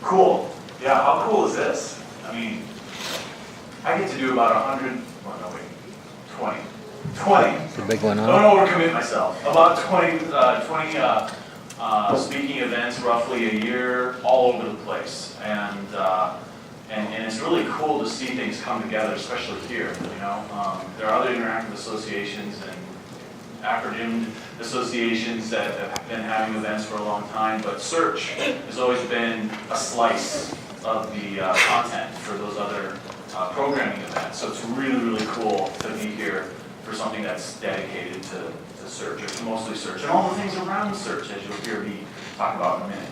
Cool. Yeah, how cool is this? I mean, I get to do about 100, well, no, wait, 20. It's a big one, huh? Don't overcommit myself. About 20 speaking events roughly a year, all over the place. And it's really cool to see things come together, especially here, you know. There are other interactive associations and acronymed associations that have been having events for a long time, but search has always been a slice of the content for those other programming events. So it's really, really cool to be here for something that's dedicated to search, or to mostly search, and all the things around search, as you'll hear me talk about in a minute.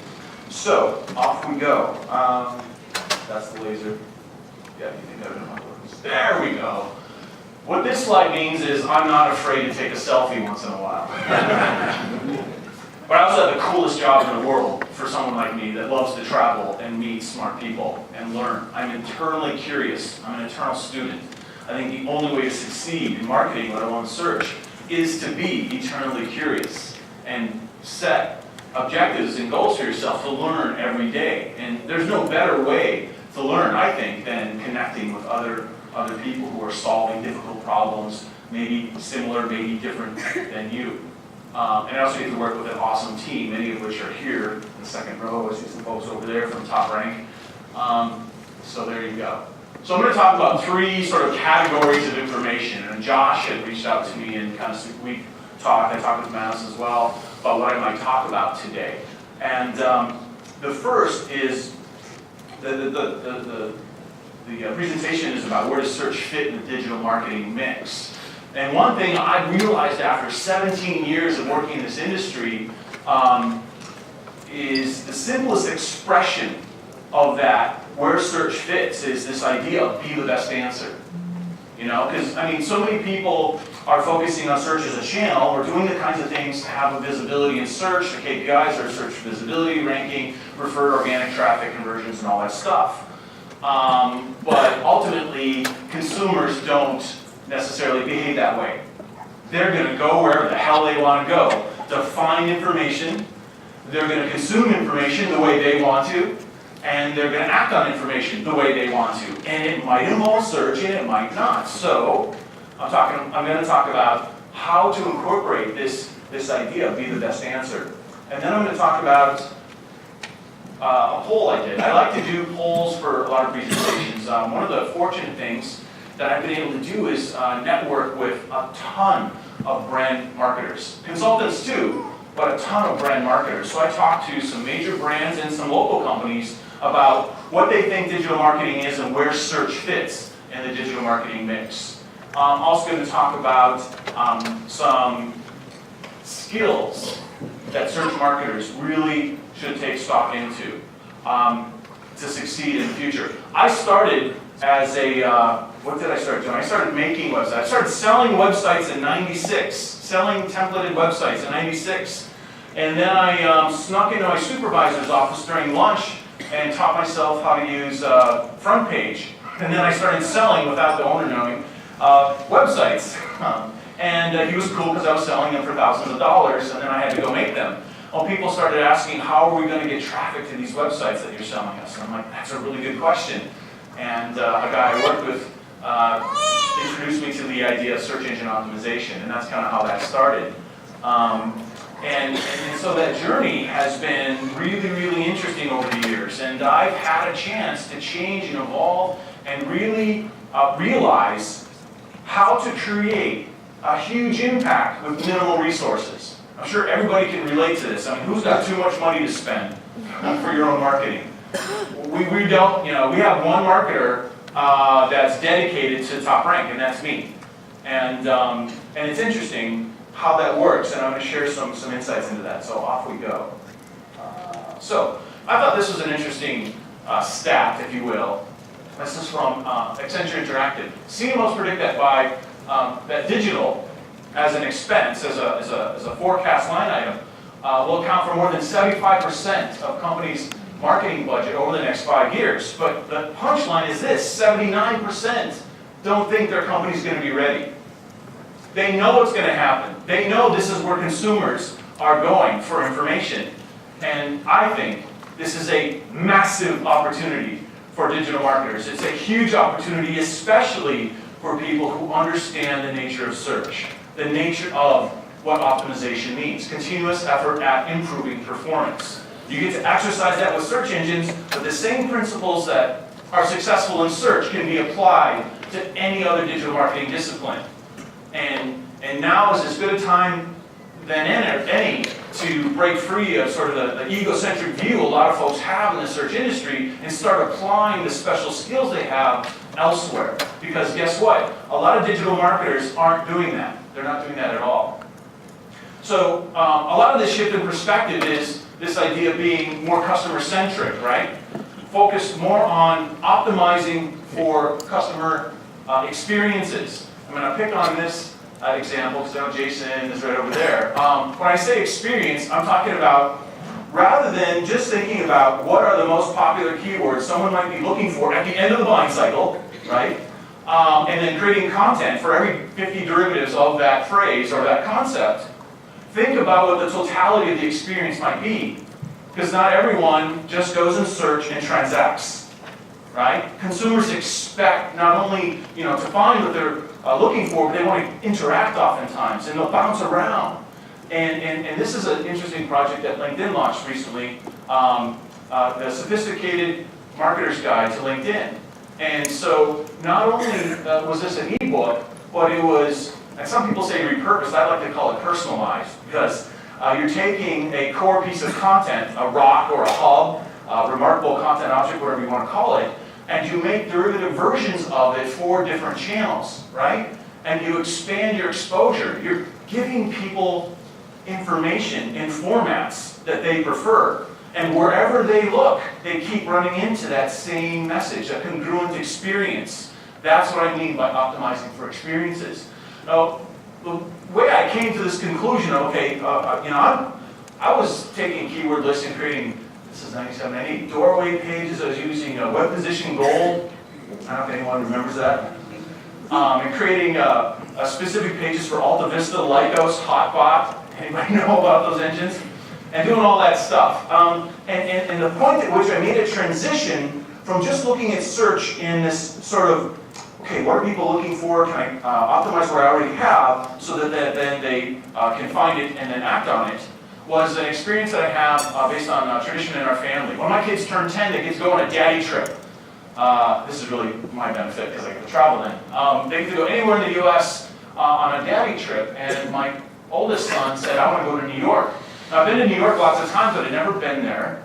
So, off we go. That's the laser. Yeah, you think that works? There we go. What this slide means is I'm not afraid to take a selfie once in a while. But I also have the coolest job in the world for someone like me that loves to travel and meet smart people and learn. I'm eternally curious. I'm an eternal student. I think the only way to succeed in marketing, let alone search, is to be eternally curious and set objectives and goals for yourself to learn every day. And there's no better way to learn, I think, than connecting with other people who are solving difficult problems, maybe similar, maybe different than you. And I also get to work with an awesome team, many of which are here in the second row. I see some folks over there from Top Rank. So there you go. So I'm going to talk about three sort of categories of information. And Josh had reached out to me and kind of I talked with Manus as well, about what I might talk about today. And the first is the presentation is about where does search fit in the digital marketing mix. And one thing I realized after 17 years of working in this industry is the simplest expression of that, where search fits, is this idea of be the best answer. You know, because, I mean, so many people are focusing on search as a channel. We're doing the kinds of things to have a visibility in search. The KPIs are search visibility, ranking, referred organic traffic, conversions, and all that stuff. But ultimately, consumers don't necessarily behave that way. They're going to go wherever the hell they want to go to find information. They're going to consume information the way they want to, and they're going to act on information the way they want to. And it might involve search, and it might not. So I'm going to talk about how to incorporate this idea of be the best answer. And then I'm going to talk about a poll I did. I like to do polls for a lot of presentations. One of the fortunate things that I've been able to do is network with a ton of brand marketers. Consultants too, but a ton of brand marketers. So I talked to some major brands and some local companies about what they think digital marketing is and where search fits in the digital marketing mix. I'm also going to talk about some skills that search marketers really should take stock into to succeed in the future. I started as a, what did I start doing? I started making websites. I started selling websites in '96, selling templated websites in '96. And then I snuck into my supervisor's office during lunch and taught myself how to use front page. And then I started selling, without the owner knowing, websites. And he was cool because I was selling them for thousands of dollars, and then I had to go make them. Well, people started asking, how are we going to get traffic to these websites that you're selling us? And I'm like, that's a really good question. And a guy I worked with introduced me to the idea of search engine optimization, and that's kind of how that started. And so that journey has been really, really interesting over the years. And I've had a chance to change and evolve and really realize how to create a huge impact with minimal resources. I'm sure everybody can relate to this. I mean, who's got too much money to spend for your own marketing? We don't, you know, we have one marketer that's dedicated to Top Rank, and that's me. And it's interesting how that works, and I'm going to share some insights into that. So off we go. So I thought this was an interesting stat, if you will. This is from Accenture Interactive. CMOs predict that by that digital as an expense, as a forecast line item, will account for more than 75% of companies' marketing budget over the next 5 years. But the punchline is this: 79% don't think their company's going to be ready. They know what's going to happen. They know this is where consumers are going for information. And I think this is a massive opportunity for digital marketers. It's a huge opportunity, especially for people who understand the nature of search, the nature of what optimization means, continuous effort at improving performance. You get to exercise that with search engines, but the same principles that are successful in search can be applied to any other digital marketing discipline. And now is as good a time than any to break free of sort of the egocentric view a lot of folks have in the search industry and start applying the special skills they have elsewhere. Because guess what? A lot of digital marketers aren't doing that. They're not doing that at all. So a lot of this shift in perspective is this idea of being more customer-centric, right? Focused more on optimizing for customer experiences. I'm going to pick on this example because I know Jason is right over there. When I say experience, I'm talking about rather than just thinking about what are the most popular keywords someone might be looking for at the end of the buying cycle, right? And then creating content for every 50 derivatives of that phrase or that concept. Think about what the totality of the experience might be. Because not everyone just goes and search and transacts, right? Consumers expect not only to find what they're looking for, but they want to interact oftentimes, and they'll bounce around. And this is an interesting project that LinkedIn launched recently, the Sophisticated Marketer's Guide to LinkedIn. And so not only was this an ebook, but it was, and some people say repurposed, I like to call it personalized, because you're taking a core piece of content, a rock or a hub, a remarkable content object, whatever you want to call it, and you make derivative versions of it for different channels, right? And you expand your exposure. You're giving people information in formats that they prefer. And wherever they look, they keep running into that same message, a congruent experience. That's what I mean by optimizing for experiences. Now, the way I came to this conclusion, okay, I was taking keyword lists and creating, this is 97, 98 doorway pages. I was using web position gold. I don't know if anyone remembers that. And creating specific pages for Alta Vista, Lycos, Hotbot. Anybody know about those engines? And doing all that stuff. And the point at which I made a transition from just looking at search in this sort of, okay, what are people looking for? Can I optimize what I already have so that then they can find it and then act on it? Was an experience that I have based on tradition in our family. When my kids turn 10, they get to go on a daddy trip. This is really my benefit because I get to travel then. They get to go anywhere in the U.S. On a daddy trip, and my oldest son said, I want to go to New York. Now, I've been to New York lots of times, but I've never been there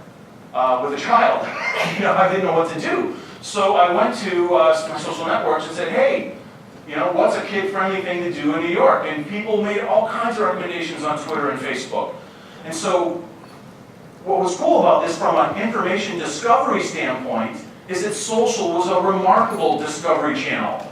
with a child. I didn't know what to do. So I went to my social networks and said, hey, what's a kid-friendly thing to do in New York? And people made all kinds of recommendations on Twitter and Facebook. And so what was cool about this from an information discovery standpoint is that social was a remarkable discovery channel.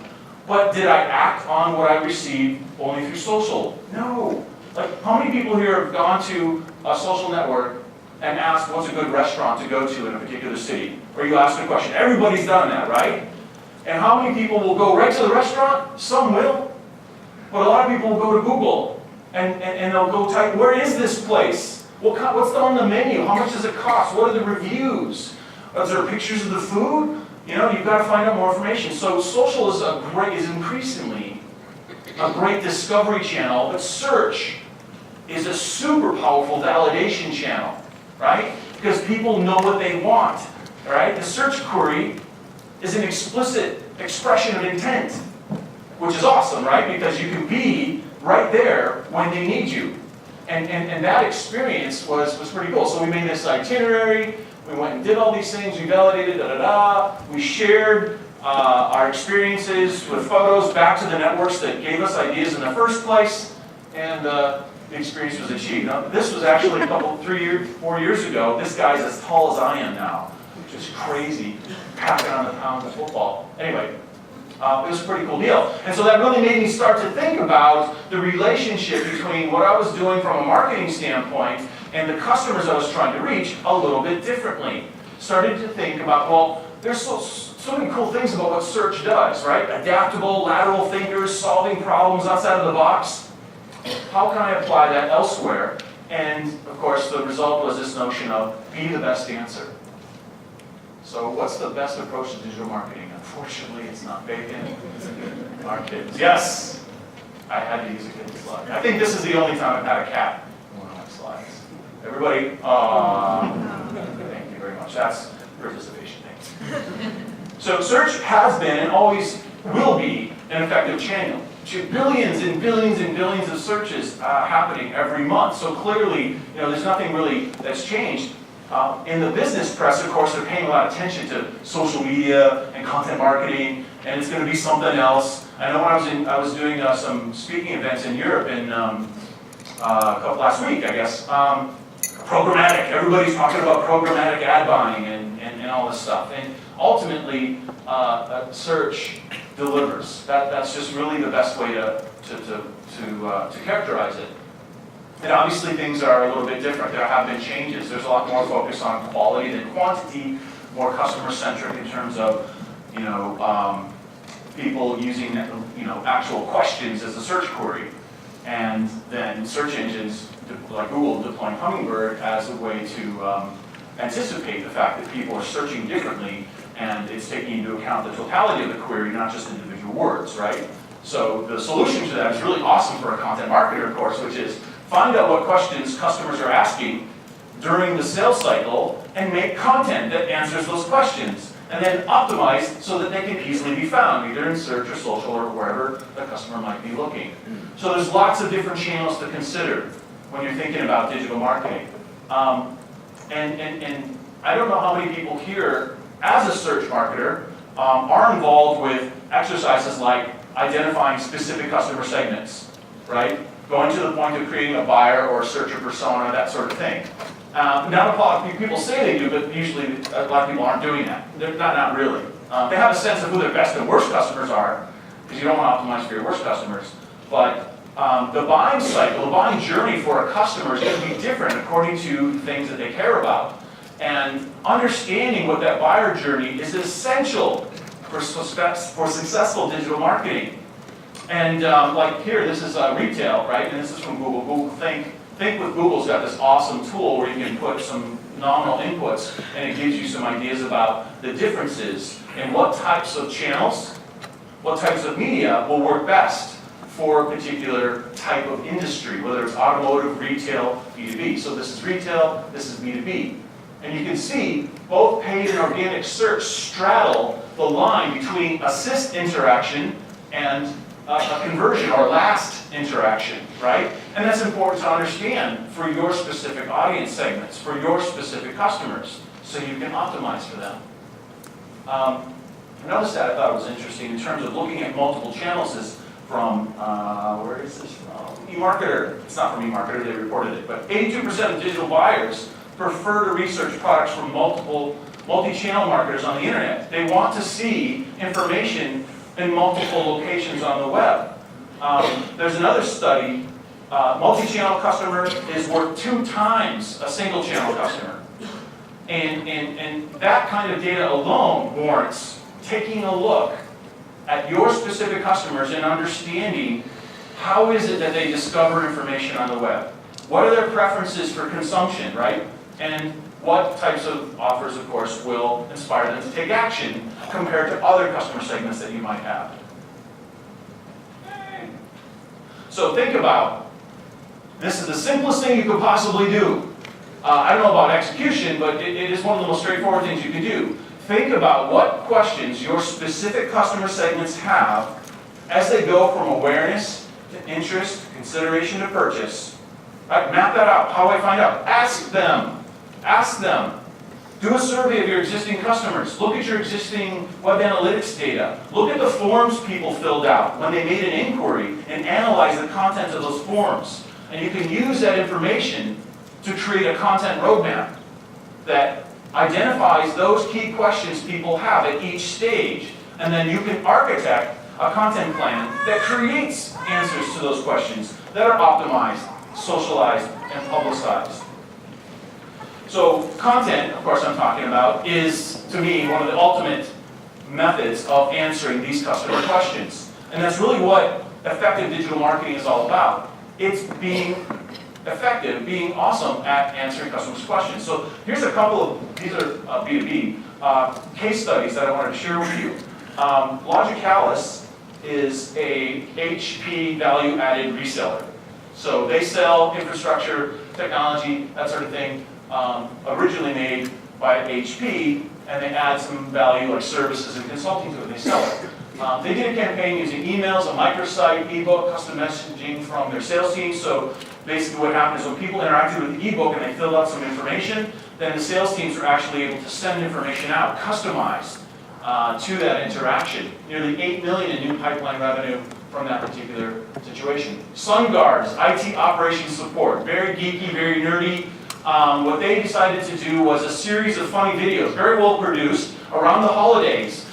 But did I act on what I received only through social? No. Like, how many people here have gone to a social network and asked what's a good restaurant to go to in a particular city? Or you ask a question. Everybody's done that, right? And how many people will go right to the restaurant? Some will. But a lot of people will go to Google and they'll go type, where is this place? What's on the menu? How much does it cost? What are the reviews? Is there pictures of the food? You've got to find out more information. So social is increasingly a great discovery channel, but search is a super powerful validation channel, right? Because people know what they want, right? The search query is an explicit expression of intent, which is awesome, right? Because you can be right there when they need you. And that experience was pretty cool. So we made this itinerary, we went and did all these things, we validated, we shared our experiences with photos back to the networks that gave us ideas in the first place, and the experience was achieved. Now, this was actually 4 years ago. This guy's as tall as I am now, which is crazy, packing on the pounds of football. Anyway, it was a pretty cool deal. And so that really made me start to think about the relationship between what I was doing from a marketing standpoint and the customers I was trying to reach a little bit differently. Started to think about, well, there's so many cool things about what search does, right? Adaptable, lateral thinkers, solving problems outside of the box. How can I apply that elsewhere? And of course, the result was this notion of be the best answer. So what's the best approach to digital marketing? Unfortunately, it's not bacon. Our kids. Yes, I had to use a kid's slide. I think this is the only time I've had a cat in one of my slides. Everybody, thank you very much. That's participation. Thanks. So search has been and always will be an effective channel. Billions and billions and billions of searches happening every month. So clearly, there's nothing really that's changed. In the business press, of course, they're paying a lot of attention to social media and content marketing, and it's going to be something else. I know when I was doing some speaking events in Europe in last week, I guess. Programmatic. Everybody's talking about programmatic ad buying and all this stuff. And ultimately, search delivers. That's just really the best way to characterize it. And obviously things are a little bit different. There have been changes. There's a lot more focus on quality than quantity, more customer-centric in terms of, people using, actual questions as a search query. And then search engines like Google deploying Hummingbird as a way to anticipate the fact that people are searching differently, and it's taking into account the totality of the query, not just individual words, right? So the solution to that is really awesome for a content marketer, of course, which is find out what questions customers are asking during the sales cycle and make content that answers those questions, and then optimize so that they can easily be found, either in search or social or wherever the customer might be looking. So there's lots of different channels to consider when you're thinking about digital marketing. And I don't know how many people here, as a search marketer, are involved with exercises like identifying specific customer segments, right? Going to the point of creating a buyer or a searcher persona, that sort of thing. Not a lot of people say they do, but usually a lot of people aren't doing that. They're not really. They have a sense of who their best and worst customers are, because you don't want to optimize for your worst customers. But the buying cycle, the buying journey for a customer is going to be different according to things that they care about. And understanding what that buyer journey is essential for successful digital marketing. And like here, this is retail, right? And this is from Google. Google Think with Google's got this awesome tool where you can put some nominal inputs, and it gives you some ideas about the differences in what types of channels, what types of media will work best for a particular type of industry, whether it's automotive, retail, B2B. So this is retail, this is B2B. And you can see both paid and organic search straddle the line between assist interaction and a conversion or last interaction, right? And that's important to understand for your specific audience segments, for your specific customers, so you can optimize for them. Another stat I thought was interesting in terms of looking at multiple channels is from, where is this from? eMarketer. It's not from eMarketer, they reported it, but 82% of digital buyers prefer to research products from multi-channel marketers on the internet. They want to see information in multiple locations on the web. There's another study, multi-channel customer is worth 2 times a single channel customer. And that kind of data alone warrants taking a look at your specific customers and understanding how is it that they discover information on the web. What are their preferences for consumption, right? And what types of offers, of course, will inspire them to take action compared to other customer segments that you might have. So think about, this is the simplest thing you could possibly do. I don't know about execution, but it is one of the most straightforward things you can do. Think about what questions your specific customer segments have as they go from awareness to interest, consideration to purchase. Right? Map that out. How do I find out? Ask them. Ask them. Do a survey of your existing customers. Look at your existing web analytics data. Look at the forms people filled out when they made an inquiry and analyze the content of those forms. And you can use that information to create a content roadmap that identifies those key questions people have at each stage. And then you can architect a content plan that creates answers to those questions that are optimized, socialized, and publicized. So content, of course I'm talking about, is, to me, one of the ultimate methods of answering these customer questions. And that's really what effective digital marketing is all about. It's being effective, being awesome at answering customers' questions. So here's a couple of, these are B2B case studies that I wanted to share with you. Logicalis is a HP value-added reseller. So they sell infrastructure, technology, that sort of thing, originally made by HP, and they add some value like services and consulting to it, and they sell it. They did a campaign using emails, a microsite, ebook, custom messaging from their sales team. So basically what happened is when people interacted with the ebook and they filled out some information, then the sales teams were actually able to send information out, customized to that interaction. Nearly $8 million in new pipeline revenue from that particular situation. SunGuard's IT operations support, very geeky, very nerdy. What they decided to do was a series of funny videos, very well produced, around the holidays.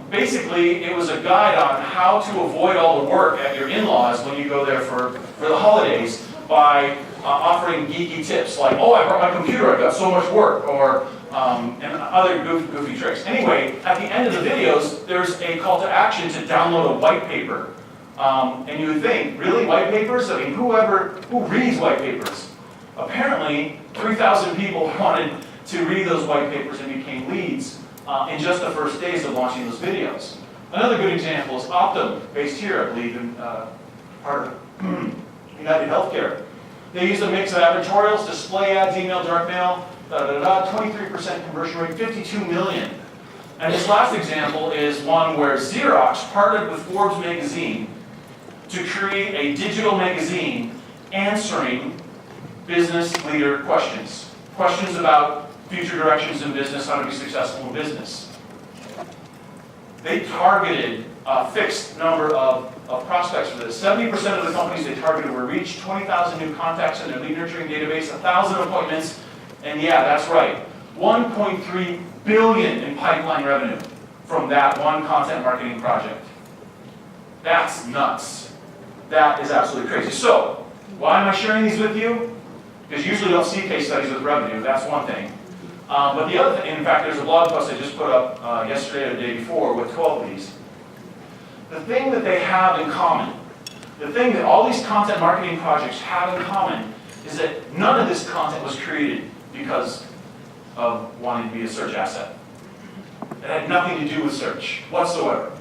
Basically, it was a guide on how to avoid all the work at your in-laws when you go there for the holidays by offering geeky tips like, oh, I brought my computer, I've got so much work, or and other goofy tricks. Anyway, at the end of the videos, there's a call to action to download a white paper. And you would think, really, white papers? I mean, who reads white papers? Apparently, 3,000 people wanted to read those white papers and became leads in just the first days of launching those videos. Another good example is Odden, based here, I believe, in part of United Healthcare. They use a mix of advertorials, display ads, email, direct mail, 23% conversion rate, 52 million. And this last example is one where Xerox partnered with Forbes magazine to create a digital magazine answering business leader questions. Questions about future directions in business, how to be successful in business. They targeted a fixed number of prospects for this. 70% of the companies they targeted were reached, 20,000 new contacts in their lead nurturing database, 1,000 appointments, and yeah, that's right, 1.3 billion in pipeline revenue from that one content marketing project. That's nuts. That is absolutely crazy. So, why am I sharing these with you? Because you usually don't see case studies with revenue, that's one thing. But the other thing, in fact, there's a blog post I just put up yesterday or the day before with 12 of these. The thing that they have in common, the thing that all these content marketing projects have in common, is that none of this content was created because of wanting to be a search asset. It had nothing to do with search whatsoever.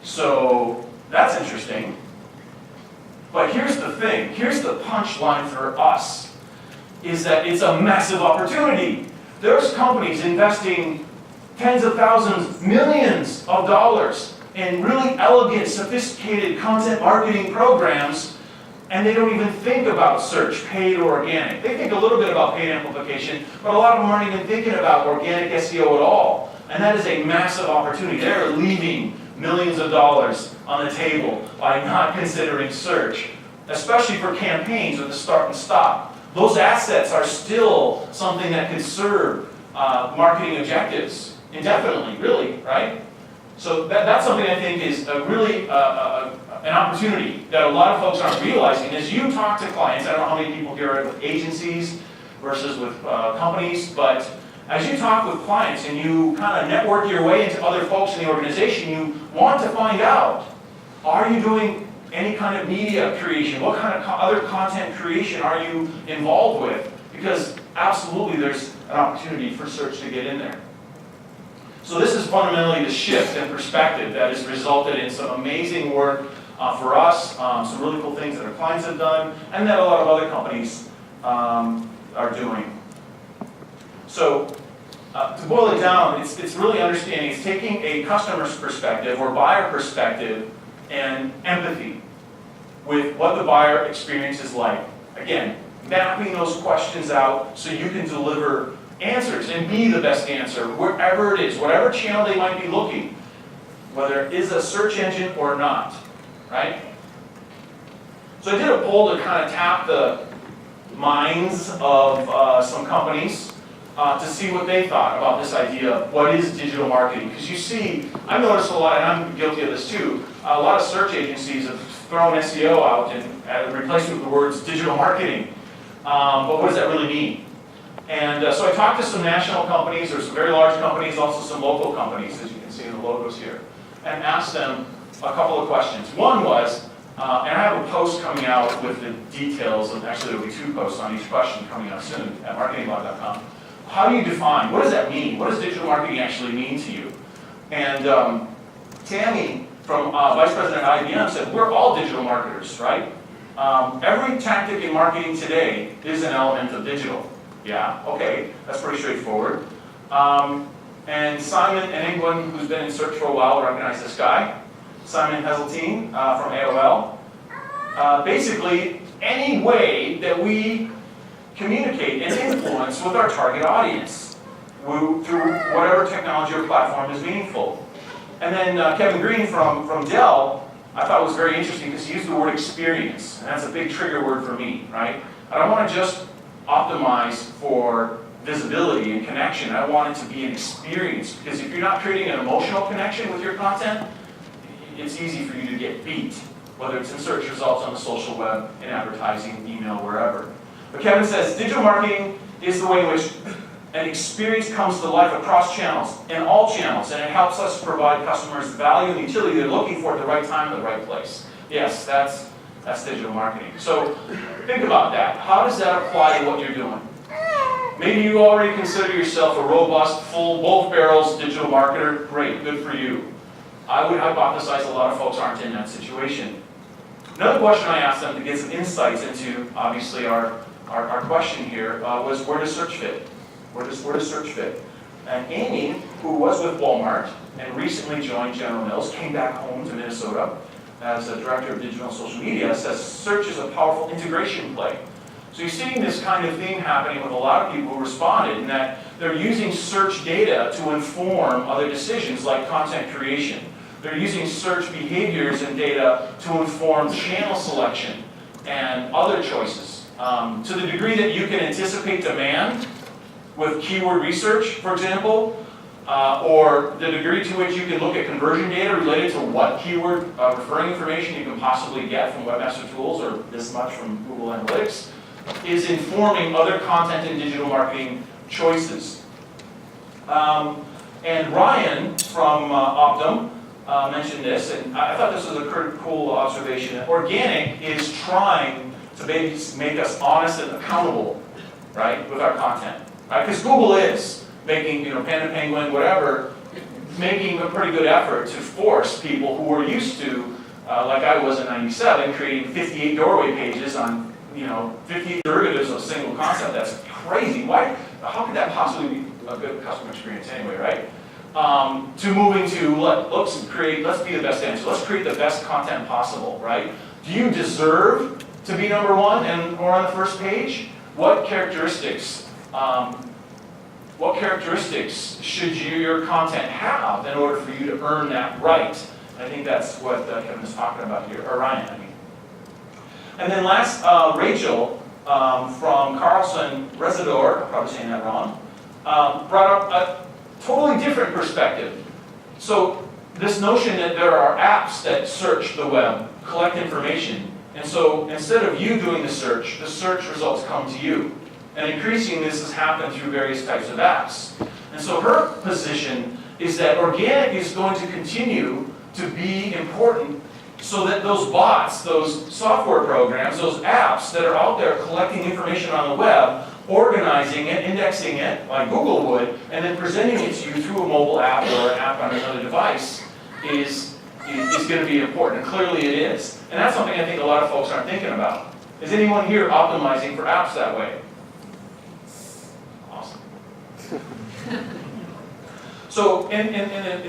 So that's interesting. But here's the thing, here's the punchline for us, is that it's a massive opportunity. There's companies investing tens of thousands, millions of dollars in really elegant, sophisticated content marketing programs, and they don't even think about search, paid or organic. They think a little bit about paid amplification, but a lot of them aren't even thinking about organic SEO at all. And that is a massive opportunity. They're leaving millions of dollars on the table by not considering search, especially for campaigns with the start and stop. Those assets are still something that could serve marketing objectives indefinitely, really, right? So that's something I think is a really an opportunity that a lot of folks aren't realizing. As you talk to clients, I don't know how many people here are with agencies versus with companies, but as you talk with clients and you kind of network your way into other folks in the organization, you want to find out, are you doing any kind of media creation? What kind of other content creation are you involved with? Because absolutely there's an opportunity for search to get in there. So this is fundamentally the shift in perspective that has resulted in some amazing work for us, some really cool things that our clients have done, and that a lot of other companies are doing. So to boil it down, it's really understanding, it's taking a customer's perspective or buyer perspective and empathy with what the buyer experience is like. Again, mapping those questions out so you can deliver answers and be the best answer wherever it is, whatever channel they might be looking, whether it is a search engine or not, right? So I did a poll to kind of tap the minds of some companies to see what they thought about this idea of what is digital marketing. Because you see, I've noticed a lot, and I'm guilty of this too, a lot of search agencies have thrown SEO out and replaced it with the words digital marketing. But what does that really mean? And so I talked to some national companies, or some very large companies, also some local companies, as you can see in the logos here, and asked them a couple of questions. One was, And I have a post coming out with the details, and actually there will be 2 posts on each question coming out soon at marketingblog.com. How do you define, what does that mean? What does digital marketing actually mean to you? And Tammy from Vice President at IBM said, we're all digital marketers, right? Every tactic in marketing today is an element of digital. Yeah, okay, that's pretty straightforward. And Simon and England, who's been in search for a while, recognize this guy. Simon Heseltine from AOL. Basically, any way that we communicate and influence with our target audience through whatever technology or platform is meaningful. And then Kevin Green from Dell, I thought was very interesting because he used the word experience, and that's a big trigger word for me, right? I don't want to just optimize for visibility and connection. I want it to be an experience, because if you're not creating an emotional connection with your content, it's easy for you to get beat, whether it's in search results on the social web, in advertising, email, wherever. But Kevin says, digital marketing is the way in which an experience comes to life across channels, and all channels, and it helps us provide customers value and utility they're looking for at the right time, in the right place. Yes, that's digital marketing. So think about that. How does that apply to what you're doing? Maybe you already consider yourself a robust, full, both barrels digital marketer. Great, good for you. I would hypothesize a lot of folks aren't in that situation. Another question I asked them to get some insights into, obviously, our question here was, where does search fit? Where does search fit? And Amy, who was with Walmart and recently joined General Mills, came back home to Minnesota as a director of digital and social media, says search is a powerful integration play. So you're seeing this kind of thing happening with a lot of people who responded, in that they're using search data to inform other decisions like content creation. They're using search behaviors and data to inform channel selection and other choices. To the degree that you can anticipate demand with keyword research, for example, or the degree to which you can look at conversion data related to what keyword referring information you can possibly get from Webmaster Tools, or this much from Google Analytics, is informing other content and digital marketing choices. And Ryan from Optum mentioned this, and I thought this was a pretty cool observation. Organic is trying to make us honest and accountable, right, with our content, right? Because Google is making, Panda Penguin, whatever, making a pretty good effort to force people who are used to, like I was in '97, creating 58 doorway pages on, 58 derivatives of a single concept. That's crazy. Why? How could that possibly be a good customer experience anyway, right? To moving to, let's be the best answer. Let's create the best content possible, right? Do you deserve to be number one or on the first page? What characteristics should your content have in order for you to earn that right? And I think that's what Kevin is talking about here, or Ryan, I mean. And then last, Rachel from Carlson Residor, I'm probably saying that wrong, brought up a totally different perspective. So this notion that there are apps that search the web, collect information, and so instead of you doing the search results come to you. And increasingly this has happened through various types of apps. And so her position is that organic is going to continue to be important, so that those bots, those software programs, those apps that are out there collecting information on the web, organizing it, indexing it, like Google would, and then presenting it to you through a mobile app or an app on another device is going to be important. And clearly it is. And that's something I think a lot of folks aren't thinking about. Is anyone here optimizing for apps that way? Awesome. So in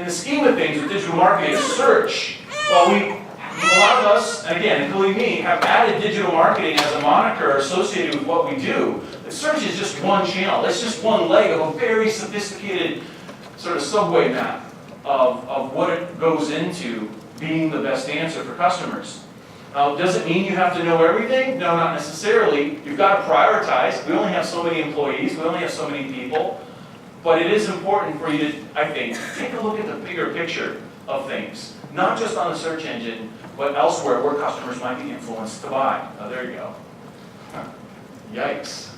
the scheme of things with digital marketing, search, well, a lot of us, and again, including me, have added digital marketing as a moniker associated with what we do. But search is just one channel. It's just one leg of a very sophisticated sort of subway map of what it goes into being the best answer for customers. Now, does it mean you have to know everything? No, not necessarily. You've got to prioritize. We only have so many employees. We only have so many people. But it is important for you to, I think, take a look at the bigger picture of things. Not just on the search engine, but elsewhere where customers might be influenced to buy. Oh, there you go. Yikes.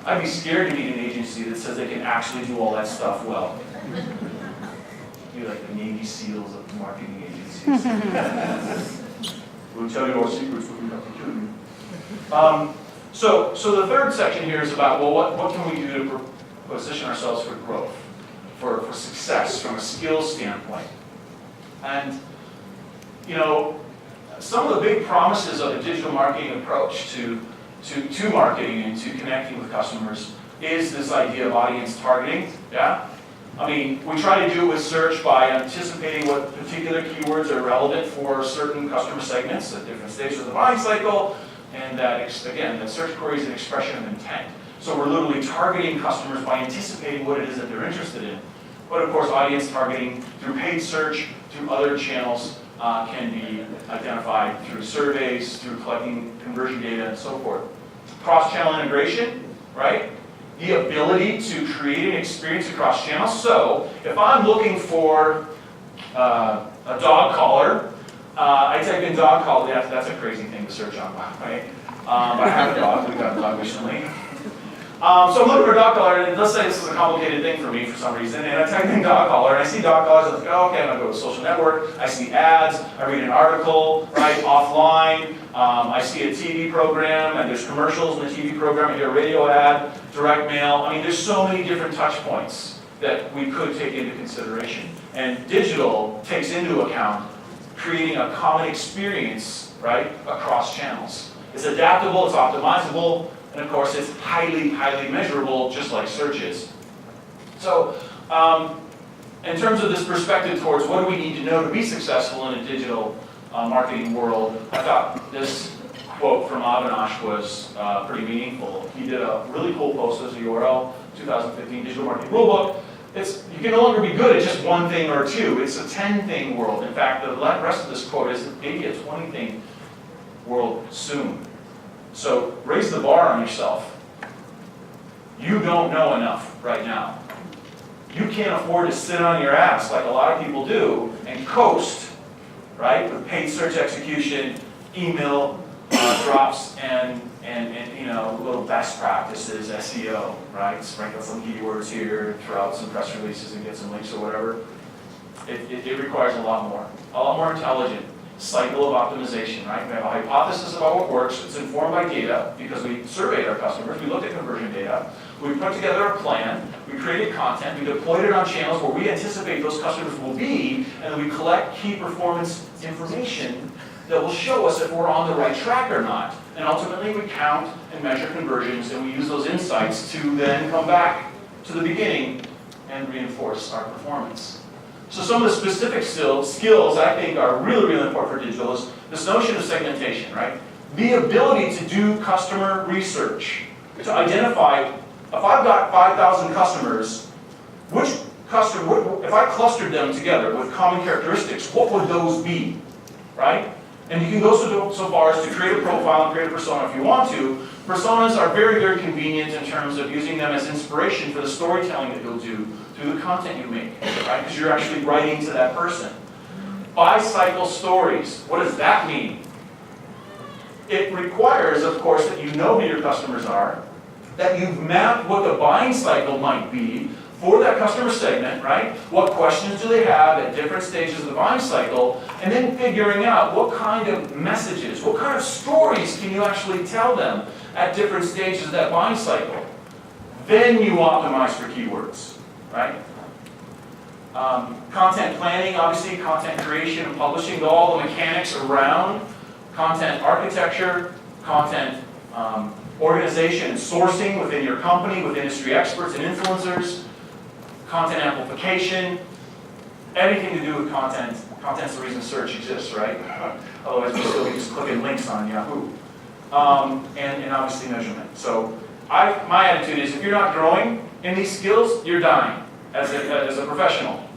I'd be scared to meet an agency that says they can actually do all that stuff well. You're like the Navy SEALs of marketing agencies. We'll tell you our secrets when we have to kill you. So the third section here is about, well, what can we do to position ourselves for growth, for success from a skills standpoint? And, you know, some of the big promises of a digital marketing approach to marketing and to connecting with customers is this idea of audience targeting, yeah? I mean, we try to do it with search by anticipating what particular keywords are relevant for certain customer segments at different stages of the buying cycle, and that, again, that search query is an expression of intent. So we're literally targeting customers by anticipating what it is that they're interested in. But of course, audience targeting through paid search, through other channels, can be identified through surveys, through collecting conversion data, and so forth. Cross-channel integration, right? The ability to create an experience across channels. So if I'm looking for a dog collar, I type in dog collar. That's a crazy thing to search on, right? I have a dog. We got a dog recently. So I'm looking for a dog collar, and let's say this is a complicated thing for me for some reason, and I type in dog collar, and I see dog collars, and I think, oh, okay, I'm gonna go to a social network, I see ads, I read an article, right, offline, I see a TV program, and there's commercials in the TV program, I hear a radio ad, direct mail. I mean, there's so many different touch points that we could take into consideration. And digital takes into account creating a common experience, right, across channels. It's adaptable, it's optimizable, and of course, it's highly, highly measurable, just like search is. So, in terms of this perspective towards what do we need to know to be successful in a digital marketing world, I thought this quote from Avinash was pretty meaningful. He did a really cool post as a URL, 2015 Digital Marketing Rulebook. You can no longer be good at just one thing or two. It's a 10-thing world. In fact, the rest of this quote is maybe a 20-thing world soon. So raise the bar on yourself. You don't know enough right now. You can't afford to sit on your ass like a lot of people do and coast, right, with paid search execution, email drops, and you know, little best practices, SEO, right? Sprinkle some keywords here, throw out some press releases and get some links or whatever. It requires a lot more intelligent cycle of optimization, right? We have a hypothesis about what works. It's informed by data because we surveyed our customers. We looked at conversion data. We put together a plan. We created content. We deployed it on channels where we anticipate those customers will be, and then we collect key performance information that will show us if we're on the right track or not. And ultimately, we count and measure conversions, and we use those insights to then come back to the beginning and reinforce our performance. So some of the specific skills I think are really, really important for digital is this notion of segmentation, right? The ability to do customer research, to identify, if I've got 5,000 customers, if I clustered them together with common characteristics, what would those be, right? And you can go so far as to create a profile and create a persona if you want to. Personas are very, very convenient in terms of using them as inspiration for the storytelling that you'll do through the content you make, right? Because you're actually writing to that person. Buy cycle stories. What does that mean? It requires, of course, that you know who your customers are, that you've mapped what the buying cycle might be for that customer segment, right? What questions do they have at different stages of the buying cycle, and then figuring out what kind of messages, what kind of stories can you actually tell them at different stages of that buying cycle. Then you optimize for keywords, right? Content planning, obviously, content creation and publishing, all the mechanics around content architecture, content organization and sourcing within your company, with industry experts and influencers, content amplification, anything to do with content. Content's the reason search exists, right? Otherwise, we'd still be just clicking links on Yahoo. And obviously measurement. So my attitude is if you're not growing in these skills, you're dying as a professional,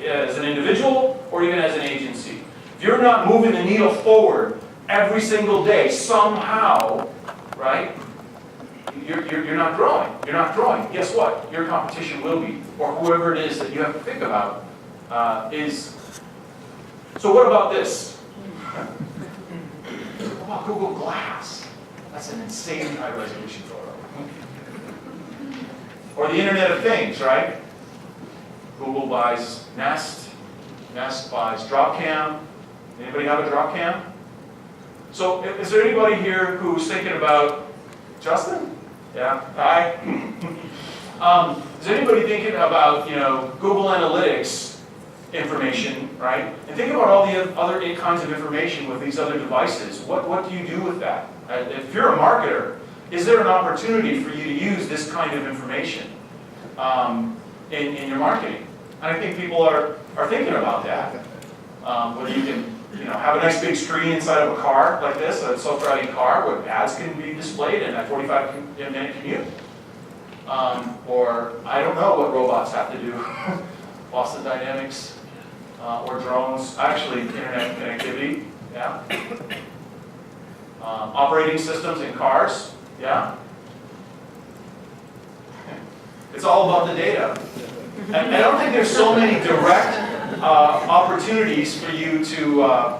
as an individual, or even as an agency. If you're not moving the needle forward every single day somehow, right? You're not growing. You're not growing. Guess what? Your competition will be, or whoever it is that you have to think about is. So what about this? What about Google Glass? That's an insane high resolution photo. Or the Internet of Things, right? Google buys Nest. Nest buys Dropcam. Anybody have a Dropcam? So is there anybody here who's thinking about, Justin? Yeah, hi. Is anybody thinking about, Google Analytics information, right? And think about all the other kinds of information with these other devices. What do you do with that? If you're a marketer, is there an opportunity for you to use this kind of information in your marketing? And I think people are thinking about that. Whether you can have a nice big screen inside of a car like this, a self-driving car, where ads can be displayed in that 45-minute commute. Or I don't know what robots have to do. Boston Dynamics, or drones, actually internet connectivity, yeah. Operating systems in cars, yeah. It's all about the data. And I don't think there's so many direct opportunities for you to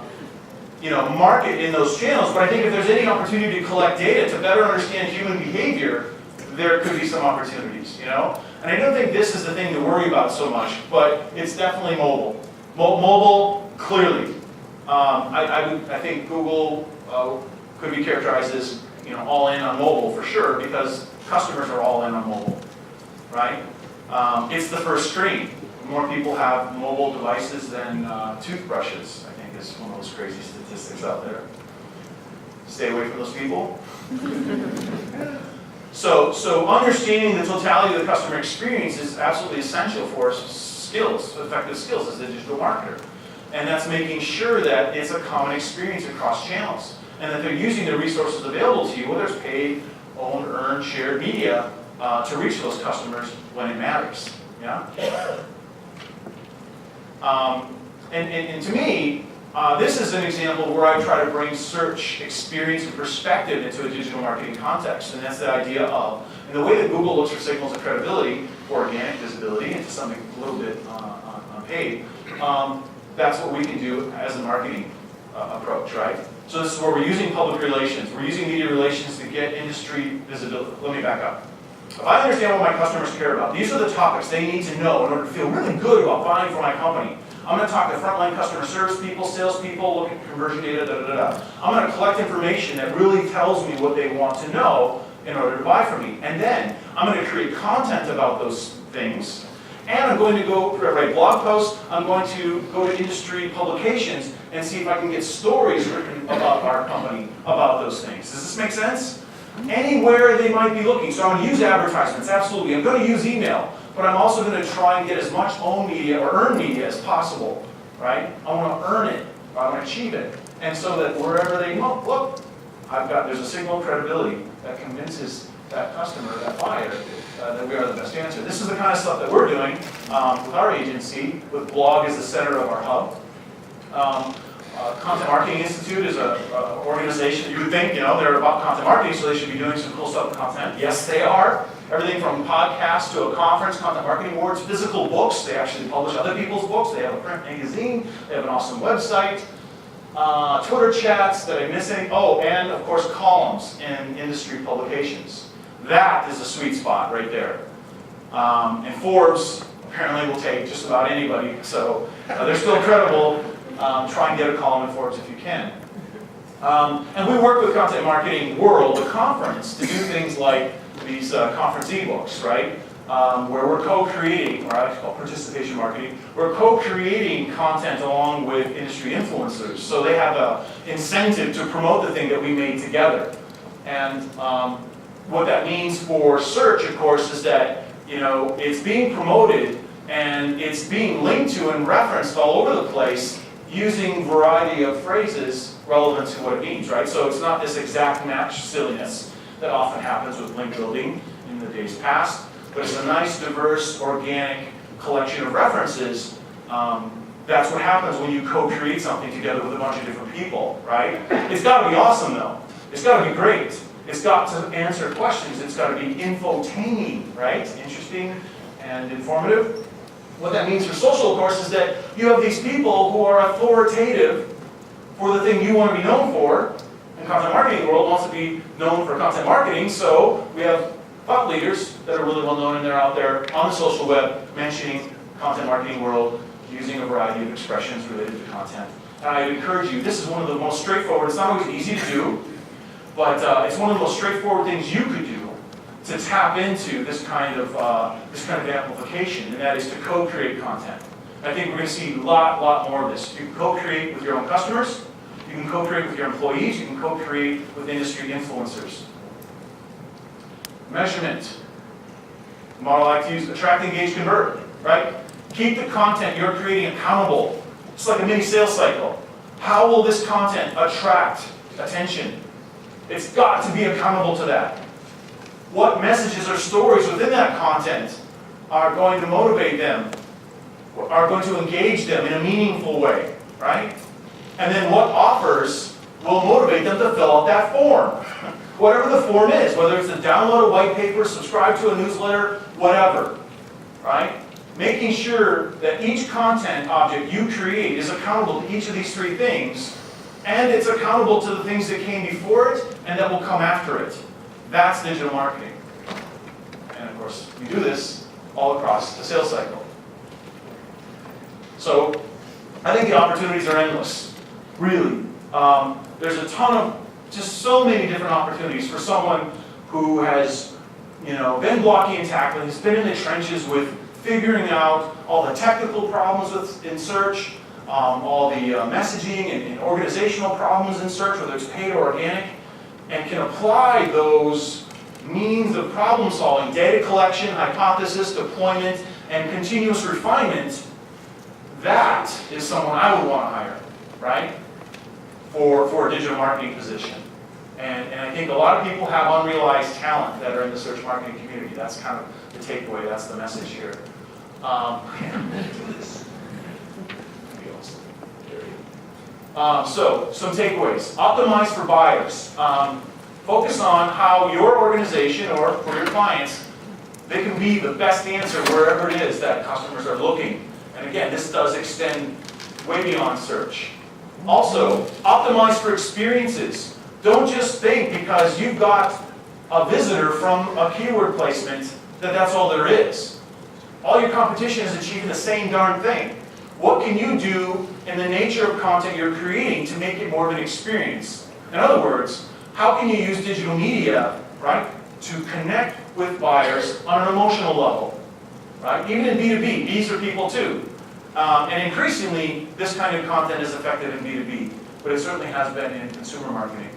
market in those channels, but I think if there's any opportunity to collect data to better understand human behavior, there could be some opportunities, And I don't think this is the thing to worry about so much, but it's definitely mobile. Mobile, clearly. I think Google could be characterized as all in on mobile for sure, because customers are all in on mobile, right? It's the first screen. More people have mobile devices than toothbrushes, I think is one of those crazy statistics out there. Stay away from those people. So understanding the totality of the customer experience is absolutely essential for skills, effective skills as a digital marketer. And that's making sure that it's a common experience across channels, and that they're using the resources available to you, whether it's paid, owned, earned, shared media, to reach those customers when it matters. Yeah? And to me, this is an example where I try to bring search experience and perspective into a digital marketing context, and that's the idea of, and the way that Google looks for signals of credibility, for organic visibility, into something a little bit unpaid, that's what we can do as a marketing approach, right? So this is where we're using public relations, we're using media relations to get industry visibility. Let me back up. If I understand what my customers care about, these are the topics they need to know in order to feel really good about buying from my company. I'm going to talk to frontline customer service people, salespeople, look at conversion data, I'm going to collect information that really tells me what they want to know in order to buy from me. And then I'm going to create content about those things. And I'm going to go write blog posts. I'm going to go to industry publications and see if I can get stories written about our company about those things. Does this make sense? Anywhere they might be looking. So I'm going to use advertisements, absolutely. I'm going to use email. But I'm also going to try and get as much owned media or earned media as possible, right? I want to earn it. I want to achieve it. And so that wherever they look, there's a signal of credibility that convinces that customer, that buyer, that we are the best answer. This is the kind of stuff that we're doing with our agency, with blog as the center of our hub. Content Marketing Institute is an organization you would think, they're about content marketing, so they should be doing some cool stuff with content. Yes, they are. Everything from podcasts to a conference, Content Marketing Awards, physical books. They actually publish other people's books. They have a print magazine. They have an awesome website. Twitter chats. Did I miss any? Oh, and of course columns in industry publications. That is a sweet spot right there. And Forbes apparently will take just about anybody. So they're still credible. Try and get a column in Forbes if you can. And we work with Content Marketing World, the conference, to do things like these conference ebooks, right? Where we're co-creating, or I call participation marketing, we're co-creating content along with industry influencers. So they have an incentive to promote the thing that we made together. And what that means for search, of course, is that it's being promoted and it's being linked to and referenced all over the place using a variety of phrases relevant to what it means, right? So it's not this exact match silliness that often happens with link building in the days past, but it's a nice, diverse, organic collection of references. That's what happens when you co-create something together with a bunch of different people, right? It's got to be awesome, though. It's got to be great. It's got to answer questions. It's got to be infotaining, right? Interesting and informative. What that means for social, of course, is that you have these people who are authoritative for the thing you want to be known for. And Content Marketing World wants to be known for content marketing, so we have thought leaders that are really well known, and they're out there on the social web mentioning Content Marketing World, using a variety of expressions related to content. And I encourage you, this is one of the most straightforward, it's not always easy to do, but it's one of the most straightforward things you could do to tap into this kind of amplification, and that is to co-create content. I think we're going to see a lot more of this. You can co-create with your own customers, you can co-create with your employees, you can co-create with industry influencers. Measurement. The model I like to use, attract, engage, convert, right? Keep the content you're creating accountable. It's like a mini sales cycle. How will this content attract attention? It's got to be accountable to that. What messages or stories within that content are going to motivate them, are going to engage them in a meaningful way, right? And then what offers will motivate them to fill out that form. Whatever the form is, whether it's to download a white paper, subscribe to a newsletter, whatever, right? Making sure that each content object you create is accountable to each of these three things, and it's accountable to the things that came before it and that will come after it. That's digital marketing. And of course, you do this all across the sales cycle. So, I think the opportunities are endless, really. There's a ton of, just so many different opportunities for someone who has, been blocking and tackling, has been in the trenches with figuring out all the technical problems in search, all the messaging and organizational problems in search, whether it's paid or organic, and can apply those means of problem solving, data collection, hypothesis, deployment, and continuous refinement. That is someone I would want to hire, right? For a digital marketing position. And I think a lot of people have unrealized talent that are in the search marketing community. That's kind of the takeaway, that's the message here. So, some takeaways. Optimize for buyers. Focus on how your organization or for your clients, they can be the best answer wherever it is that customers are looking. And again, this does extend way beyond search. Also, optimize for experiences. Don't just think because you've got a visitor from a keyword placement that that's all there is. All your competition is achieving the same darn thing. What can you do in the nature of content you're creating to make it more of an experience? In other words, how can you use digital media, right, to connect with buyers on an emotional level, right? Even in B2B, these are people too. And increasingly, this kind of content is effective in B2B, but it certainly has been in consumer marketing.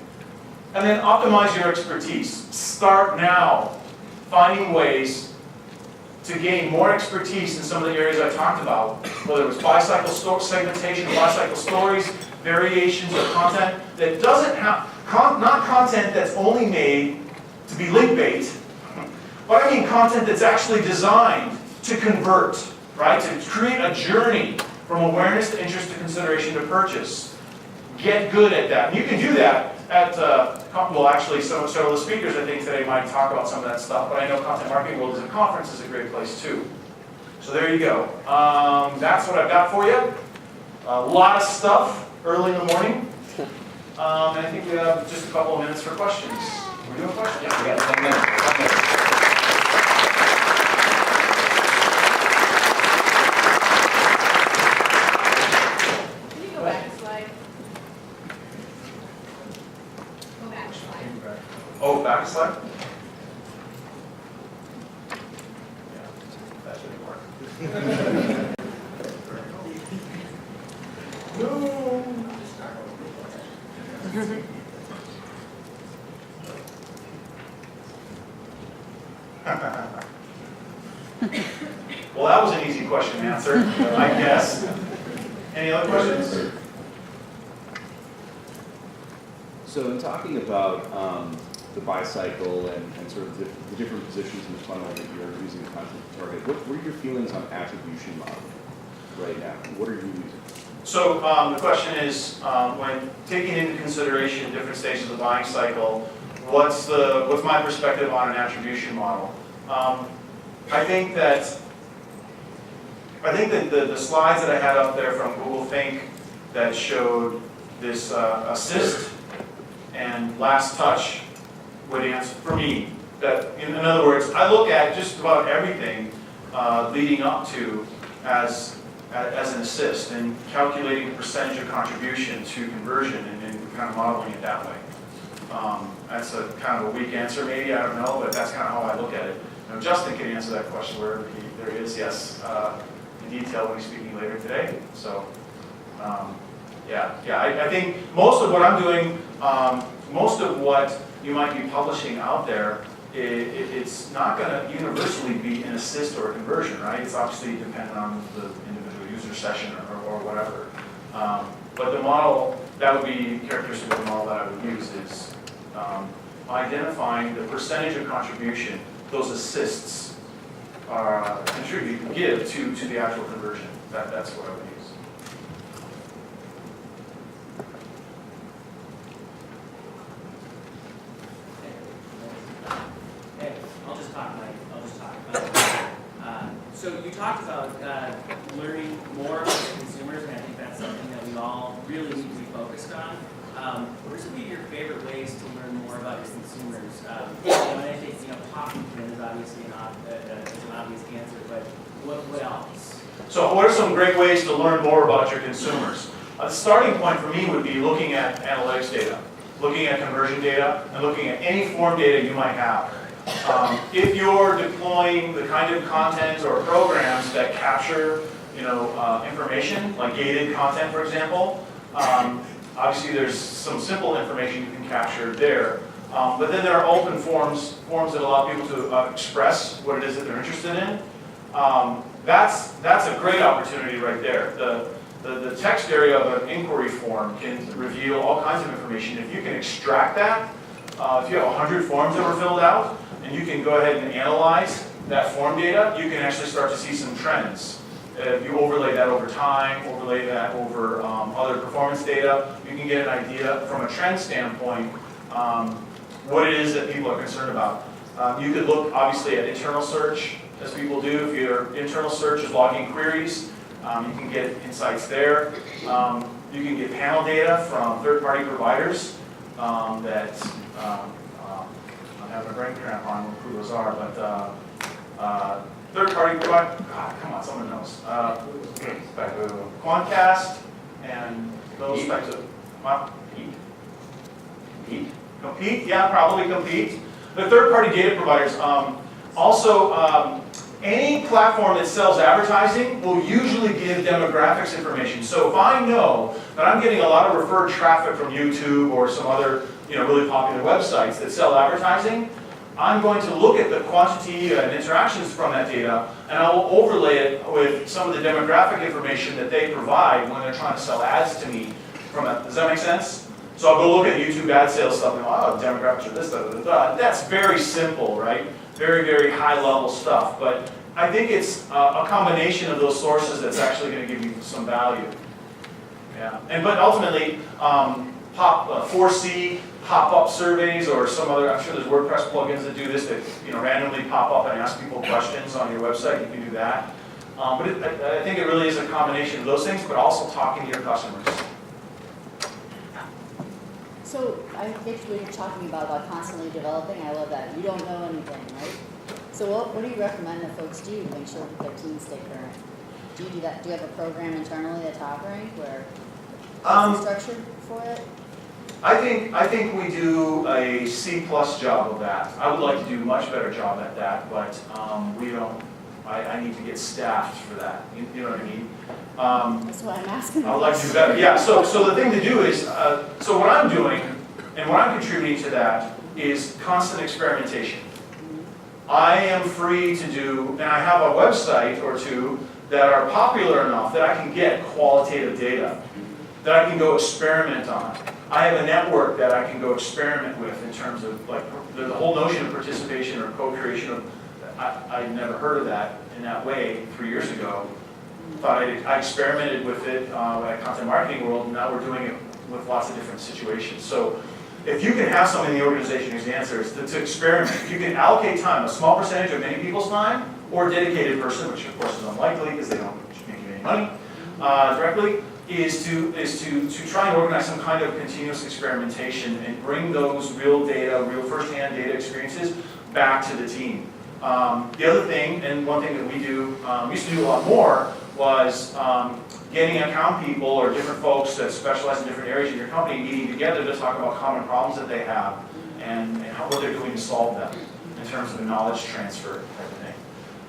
And then optimize your expertise. Start now finding ways to gain more expertise in some of the areas I talked about, whether it was buy-cycle segmentation, buy-cycle stories, variations of content that doesn't have, not content that's only made to be link bait, but I mean content that's actually designed to convert, right? To create a journey from awareness to interest to consideration to purchase. Get good at that. And you can do that at, well, actually, several of the speakers I think today might talk about some of that stuff, but I know Content Marketing World as a conference is a great place too. So there you go. That's what I've got for you. A lot of stuff early in the morning. And I think we have just a couple of minutes for questions. We're doing questions? Yeah, we got 10 minutes. 10 minutes. Can you go back a slide? Go back a slide. Oh, back a slide? Yeah, that didn't work. Well, that was an easy question to answer, I guess. Any other questions? So in talking about the buy cycle and sort of the different positions in the funnel that you're using the content to target, what are your feelings on attribution modeling right now? What are you using? So the question is, when taking into consideration different stages of the buying cycle, what's my perspective on an attribution model? I think that the slides that I had up there from Google Think that showed this assist and last touch would answer for me. That in other words, I look at just about everything leading up to as as an assist and calculating the percentage of contribution to conversion and kind of modeling it that way. That's a kind of a weak answer maybe, I don't know, but that's kind of how I look at it. Now, Justin can answer that question wherever there he is, yes, in detail when he's speaking later today. So, I think most of what I'm doing, most of what you might be publishing out there, it's not going to universally be an assist or a conversion, right? It's obviously dependent on the individual user session or whatever. But the model, that would be characteristic of the model that I would use is identifying the percentage of contribution those assists give to the actual conversion. That's what I would use. Hey, I'll just talk. So you talked about learning more about the consumers, and I think that's something that we all really need to be focused on. What would be your favorite ways to learn more about your consumers? And I think pop is obviously an obvious answer, but what else? So what are some great ways to learn more about your consumers? A starting point for me would be looking at analytics data, looking at conversion data, and looking at any form data you might have. If you're deploying the kind of content or programs that capture, information, like gated content, for example, obviously there's some simple information you can capture there. But then there are open forms that allow people to express what it is that they're interested in. That's a great opportunity right there. The text area of an inquiry form can reveal all kinds of information. If you can extract that, if you have 100 forms that were filled out, and you can go ahead and analyze that form data, you can actually start to see some trends. If you overlay that over time, overlay that over other performance data, you can get an idea from a trend standpoint what it is that people are concerned about. You could look obviously at internal search, as people do. If your internal search is logging queries, you can get insights there. You can get panel data from third-party providers that I'm having a brain cramp on who those are, but third-party provider, God, come on, someone knows. Quantcast and those types of, Compete, yeah, probably Compete. The third-party data providers. Also, any platform that sells advertising will usually give demographics information. So if I know that I'm getting a lot of referred traffic from YouTube or some other really popular websites that sell advertising, I'm going to look at the quantity and interactions from that data, and I will overlay it with some of the demographic information that they provide when they're trying to sell ads to me. Does that make sense? So I'll go look at YouTube ad sales stuff and go, oh, demographics are this, That's very simple, right? Very, very high-level stuff. But I think it's a combination of those sources that's actually going to give you some value. Yeah. But ultimately, 4C pop-up surveys or some other, I'm sure there's WordPress plugins that do this that randomly pop up and ask people questions on your website. You can do that. But I think it really is a combination of those things, but also talking to your customers. So I think what you're talking about constantly developing, I love that. You don't know anything, right? So what do you recommend that folks do to make sure that their teams stay current? Do you do that? Do you have a program internally that's offering where it's structured for it? I think we do a C+ job of that. I would like to do a much better job at that, but we don't. I need to get staffed for that. You know what I mean? That's what I'm asking. I'd like to do better. Yeah. So the thing to do is, so what I'm doing and what I'm contributing to that is constant experimentation. I am free to do, and I have a website or two that are popular enough that I can get qualitative data that I can go experiment on. I have a network that I can go experiment with in terms of like the whole notion of participation or co-creation of. I'd never heard of that in that way 3 years ago. Thought I experimented with it at Content Marketing World, and now we're doing it with lots of different situations. So if you can have someone in the organization whose answer is to experiment, if you can allocate time, a small percentage of many people's time, or a dedicated person, which of course is unlikely because they don't make you any money directly, is to try and organize some kind of continuous experimentation and bring those real data, real first-hand data experiences back to the team. The other thing, and one thing that we do, we used to do a lot more, was getting account people or different folks that specialize in different areas of your company meeting together to talk about common problems that they have and what they're doing to solve them in terms of a knowledge transfer type of thing.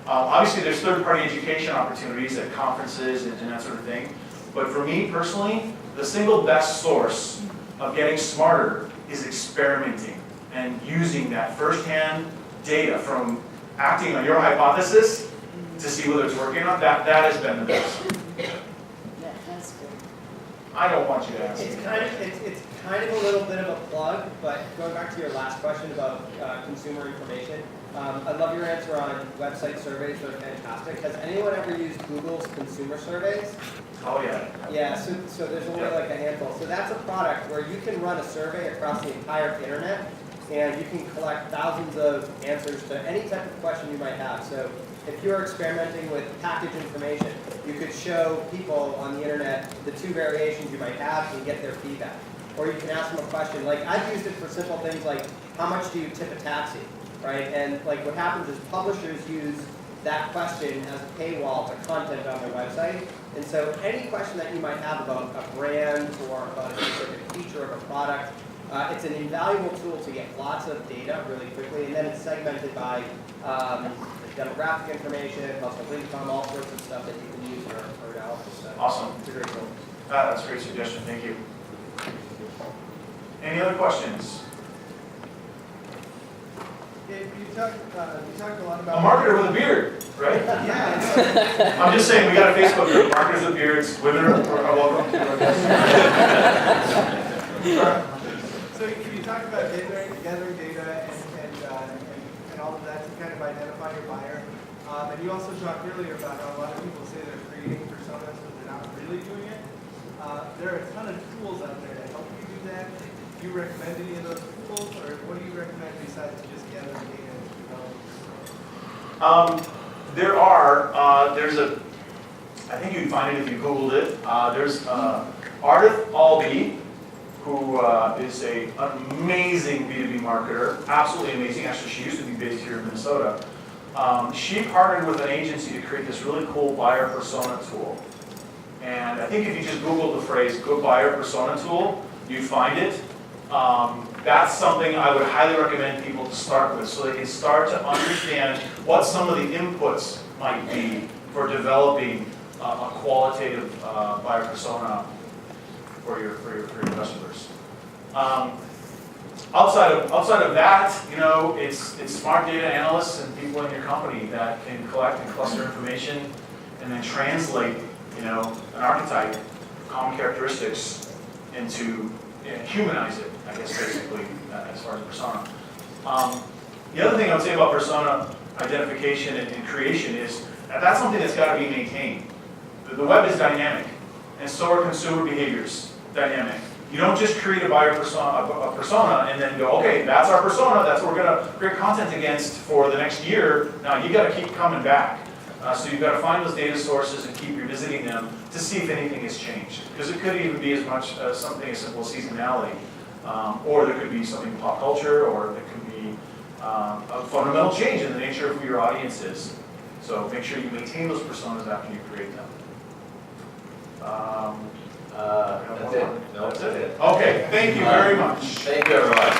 Obviously, there's third-party education opportunities at conferences and that sort of thing. But for me personally, the single best source of getting smarter is experimenting and using that firsthand data from acting on your hypothesis to see whether it's working or not. That has been the best. Yeah, that's good. I don't want you to answer. It's kind of a little bit of a plug, but going back to your last question about consumer information, I love your answer on website surveys. They're fantastic. Has anyone ever used Google's consumer surveys? Oh, yeah. Yeah, so there's only like a handful. So that's a product where you can run a survey across the entire internet, and you can collect thousands of answers to any type of question you might have. So if you're experimenting with package information, you could show people on the internet the two variations you might have and get their feedback. Or you can ask them a question, like I've used it for simple things like, how much do you tip a taxi, right? And like what happens is publishers use that question as a paywall to content on their website. And so any question that you might have about a brand or about a specific feature of a product, it's an invaluable tool to get lots of data really quickly, and then it's segmented by demographic information, household income, all sorts of stuff that you can use for analysis. So Awesome. it's a great tool. That's a great suggestion. Thank you. Any other questions? You talked a lot A about... marketer with a beard, right? Yeah, I'm just saying, we got a Facebook group, marketers with beards, women are welcome to our so you talk about gathering data and all of that to kind of identify your buyer. And you also talked earlier about how a lot of people say they're creating personas, but they're not really doing it. There are a ton of tools out there to help you do that. Do you recommend any of those tools, or what do you recommend besides just gathering data and developing? I think you'd find it if you Googled it. There's Ardith Albee, who is an amazing B2B marketer, absolutely amazing. Actually, she used to be based here in Minnesota. She partnered with an agency to create this really cool buyer persona tool. And I think if you just Google the phrase "good buyer persona tool," you'd find it. That's something I would highly recommend people to start with, so they can start to understand what some of the inputs might be for developing a qualitative buyer persona for your customers. Outside of that, it's smart data analysts and people in your company that can collect and cluster information and then translate, an archetype, common characteristics into humanize it, I guess, basically, as far as persona. The other thing I would say about persona identification and creation is that's something that's got to be maintained. The web is dynamic, and so are consumer behaviors dynamic. You don't just create a buyer persona and then go, okay, that's our persona, that's what we're going to create content against for the next year. Now, you got to keep coming back. So you've got to find those data sources and keep revisiting them to see if anything has changed. Because it could even be as much as something as simple as seasonality. Or there could be something in pop culture, or there could be a fundamental change in the nature of who your audience is. So make sure you maintain those personas after you create them. That's it. No, that's it. Okay, thank you very much. Thank you, everyone.